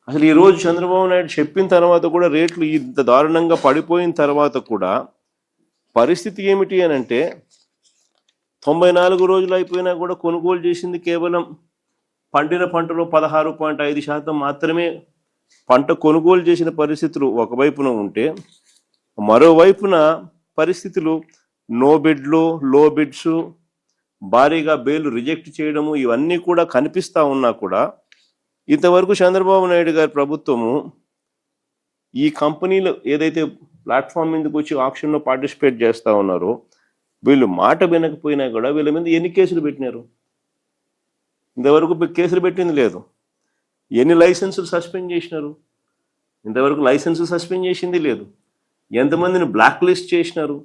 అసలు ఈరోజు చంద్రబాబు నాయుడు చెప్పిన తర్వాత కూడా రేట్లు ఇంత దారుణంగా పడిపోయిన తర్వాత కూడా పరిస్థితి ఏమిటి అని అంటే 94 రోజులు అయిపోయినా కూడా కొనుగోలు చేసింది కేవలం పండిన పంటలో 16.5% మాత్రమే పంట కొనుగోలు చేసిన పరిస్థితులు ఒకవైపున ఉంటే మరోవైపున పరిస్థితులు నో బిడ్లు లో బిడ్స్ భారీగా బేలు రిజెక్ట్ చేయడము ఇవన్నీ కూడా కనిపిస్తా ఉన్నా కూడా ఇంతవరకు చంద్రబాబు నాయుడు గారి ప్రభుత్వము ఈ కంపెనీలు ఏదైతే ప్లాట్ఫామ్ మీదకి వచ్చి ఆక్షన్లో పార్టిసిపేట్ చేస్తూ ఉన్నారో వీళ్ళు మాట వినకపోయినా కూడా వీళ్ళ మీద ఎన్ని కేసులు పెట్టినారు? ఇంతవరకు కేసులు పెట్టింది లేదు. ఎన్ని లైసెన్సులు సస్పెండ్ చేసినారు? ఇంతవరకు లైసెన్సులు సస్పెండ్ చేసింది లేదు. ఎంతమందిని బ్లాక్ లిస్ట్ చేసినారు?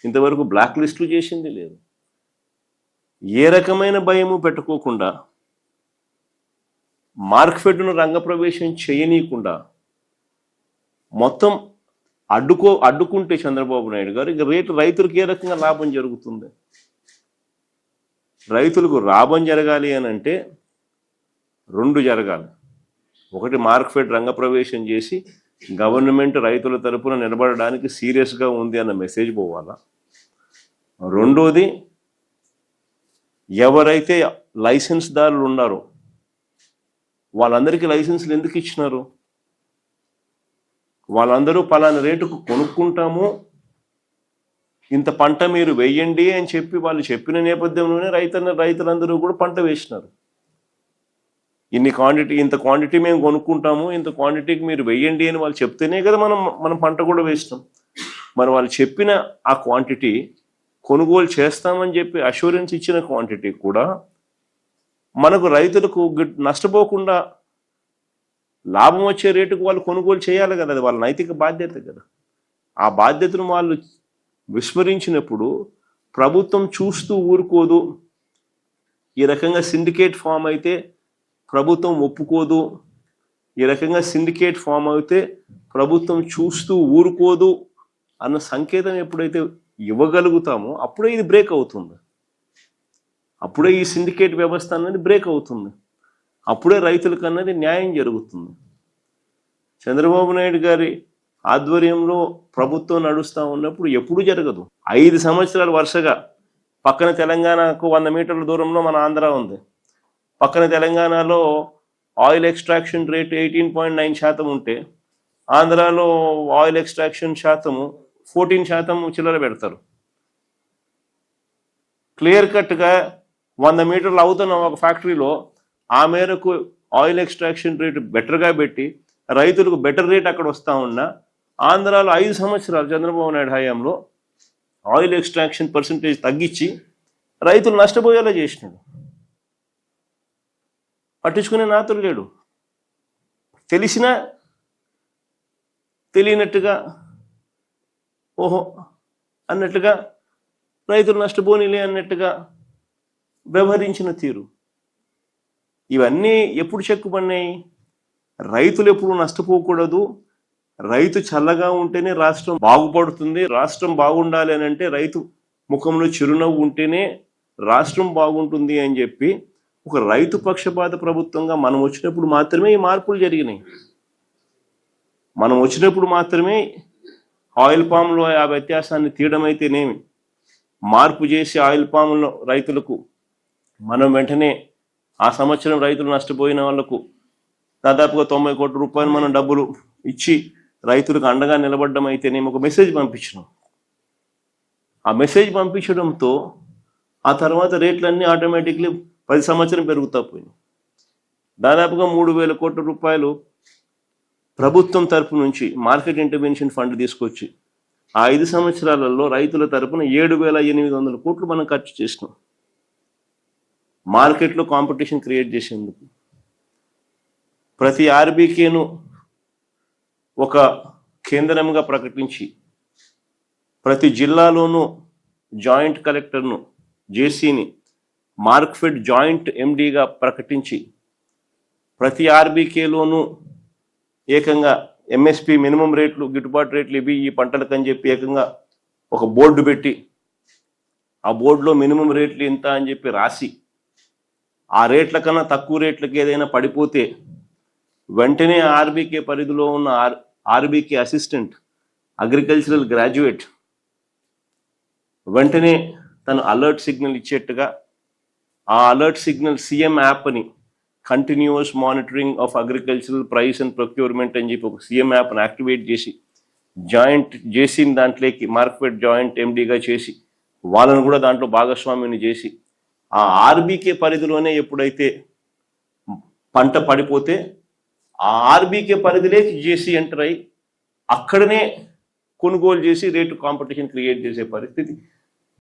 ఇంతవరకు బ్లాక్ లిస్టులు చేసింది లేదు. ఏ రకమైన భయము పెట్టుకోకుండా మార్కెట్ను రంగప్రవేశం చేయనీయకుండా మొత్తం అడ్డుకుంటే చంద్రబాబు నాయుడు గారు ఇక రైతులకు ఏ రకంగా లాభం జరుగుతుంది? రైతులకు లాభం జరగాలి అని అంటే రెండు జరగాలి. ఒకటి, మార్కెట్ రంగప్రవేశం చేసి గవర్నమెంట్ రైతుల తరపున నిలబడడానికి సీరియస్గా ఉంది అన్న మెసేజ్ పోవాలా. రెండోది, ఎవరైతే లైసెన్స్ దారులు ఉన్నారో వాళ్ళందరికీ లైసెన్సులు ఎందుకు ఇచ్చినారు? వాళ్ళందరూ పలానా రేటుకు కొనుక్కుంటాము, ఇంత పంట మీరు వేయండి అని చెప్పి వాళ్ళు చెప్పిన నేపథ్యంలోనే రైతులందరూ కూడా పంట వేసినారు. ఇంత క్వాంటిటీ మేము కొనుక్కుంటాము, ఇంత క్వాంటిటీకి మీరు వేయండి అని వాళ్ళు చెప్తేనే కదా మనం పంట కూడా వేసినాం. మరి వాళ్ళు చెప్పిన ఆ క్వాంటిటీ కొనుగోలు చేస్తామని చెప్పి అష్యూరెన్స్ ఇచ్చిన క్వాంటిటీ కూడా మనకు రైతులకు నష్టపోకుండా లాభం వచ్చే రేటుకు వాళ్ళు కొనుగోలు చేయాలి కదా. అది వాళ్ళ నైతిక బాధ్యత కదా. ఆ బాధ్యతను వాళ్ళు విస్మరించినప్పుడు ప్రభుత్వం చూస్తూ ఊరుకోదు. ఈ రకంగా సిండికేట్ ఫామ్ అయితే ప్రభుత్వం ఒప్పుకోదు, ఈ రకంగా సిండికేట్ ఫామ్ అయితే ప్రభుత్వం చూస్తూ ఊరుకోదు అన్న సంకేతం ఎప్పుడైతే ఇవ్వగలుగుతామో అప్పుడే ఇది బ్రేక్ అవుతుంది. అప్పుడే ఈ సిండికేట్ వ్యవస్థ అన్నది బ్రేక్ అవుతుంది. అప్పుడే రైతులకు అన్నది న్యాయం జరుగుతుంది. చంద్రబాబు నాయుడు గారి ఆధ్వర్యంలో ప్రభుత్వం నడుస్తూ ఉన్నప్పుడు ఎప్పుడు జరగదు. 5 సంవత్సరాలు వరుసగా పక్కన తెలంగాణకు 100 మీటర్ల దూరంలో మన ఆంధ్ర ఉంది. పక్కన తెలంగాణలో ఆయిల్ ఎక్స్ట్రాక్షన్ రేట్ 18.9% ఉంటే ఆంధ్రాలో ఆయిల్ ఎక్స్ట్రాక్షన్ శాతము 14% చిల్లర పెడతారు. క్లియర్ కట్గా 100 మీటర్లు అవుతున్న ఒక ఫ్యాక్టరీలో ఆ మేరకు ఆయిల్ ఎక్స్ట్రాక్షన్ రేట్ బెటర్గా పెట్టి రైతులకు బెటర్ రేట్ అక్కడ వస్తూ ఉన్నా ఆంధ్రాలో 5 సంవత్సరాలు చంద్రబాబు నాయుడు హయాంలో ఆయిల్ ఎక్స్ట్రాక్షన్ పర్సంటేజ్ తగ్గించి రైతులు నష్టపోయేలా చేసినాడు. పట్టించుకునే నాతులు లేడు. తెలిసినా తెలియనట్టుగా ఓహో అన్నట్టుగా రైతులు నష్టపోనిలే అన్నట్టుగా వ్యవహరించిన తీరు ఇవన్నీ ఎప్పుడు చెక్కుపడినాయి? రైతులు ఎప్పుడు నష్టపోకూడదు, రైతు చల్లగా ఉంటేనే రాష్ట్రం బాగుపడుతుంది, రాష్ట్రం బాగుండాలి అని అంటే రైతు ముఖంలో చిరునవ్వు ఉంటేనే రాష్ట్రం బాగుంటుంది అని చెప్పి ఒక రైతు పక్షపాత ప్రభుత్వంగా మనం వచ్చినప్పుడు మాత్రమే ఈ మార్పులు జరిగినాయి. మనం వచ్చినప్పుడు మాత్రమే ఆయిల్ పామ్లో ఆ వ్యత్యాసాన్ని తీయడం అయితేనేమి, మార్పు చేసి ఆయిల్ పామ్లో రైతులకు మనం వెంటనే ఆ సంవత్సరం రైతులు నష్టపోయిన వాళ్లకు దాదాపుగా 90 కోట్ల రూపాయలు మనం డబ్బులు ఇచ్చి రైతులకు అండగా నిలబడడం అయితేనేమి ఒక మెసేజ్ పంపించినాం. ఆ మెసేజ్ పంపించడంతో ఆ తర్వాత రేట్లన్నీ ఆటోమేటిక్లీ 10 సంవత్సరం పెరుగుతూ పోయినాయి. దాదాపుగా 3,000 కోట్ల రూపాయలు ప్రభుత్వం తరపు నుంచి మార్కెట్ ఇంటర్వెన్షన్ ఫండ్ తీసుకొచ్చి ఆ 5 సంవత్సరాలలో రైతుల తరపున 7,800 కోట్లు మనం ఖర్చు చేసినాం మార్కెట్లో కాంపిటీషన్ క్రియేట్ చేసేందుకు. ప్రతి ఆర్బీకేను ఒక కేంద్రంగా ప్రకటించి ప్రతి జిల్లాలోనూ జాయింట్ కలెక్టర్ను జేసీని మార్క్ఫెడ్ జాయింట్ ఎండీగా ప్రకటించి ప్రతి ఆర్బీకేలోనూ ఏకంగా ఎంఎస్పి మినిమం రేట్లు గిట్టుబాటు రేట్లు ఇవి ఈ పంటలకని చెప్పి ఏకంగా ఒక బోర్డు పెట్టి ఆ బోర్డులో మినిమం రేట్లు ఇంత అని చెప్పి రాసి ఆ రేట్ల కన్నా తక్కువ రేట్లకి ఏదైనా పడిపోతే వెంటనే ఆర్బీకే పరిధిలో ఉన్న ఆర్బీకే అసిస్టెంట్ అగ్రికల్చరల్ గ్రాడ్యుయేట్ వెంటనే తను అలర్ట్ సిగ్నల్ ఇచ్చేట్టుగా ఆ అలర్ట్ సిగ్నల్ సీఎం యాప్ని continuous monitoring of agricultural price and procurement అని చెప్పి ఒక సీఎం యాప్ని యాక్టివేట్ చేసి జాయింట్ జేసీని దాంట్లోకి మార్కెట్ జాయింట్ ఎండీగా చేసి వాళ్ళను కూడా దాంట్లో భాగస్వామిని చేసి ఆ ఆర్బీకే పరిధిలోనే ఎప్పుడైతే పంట పడిపోతే ఆ ఆర్బీకే పరిధిలోకి జేసీ ఎంటర్ అయ్యి అక్కడనే కొనుగోలు చేసి రేటు కాంపిటీషన్ క్రియేట్ చేసే పరిస్థితి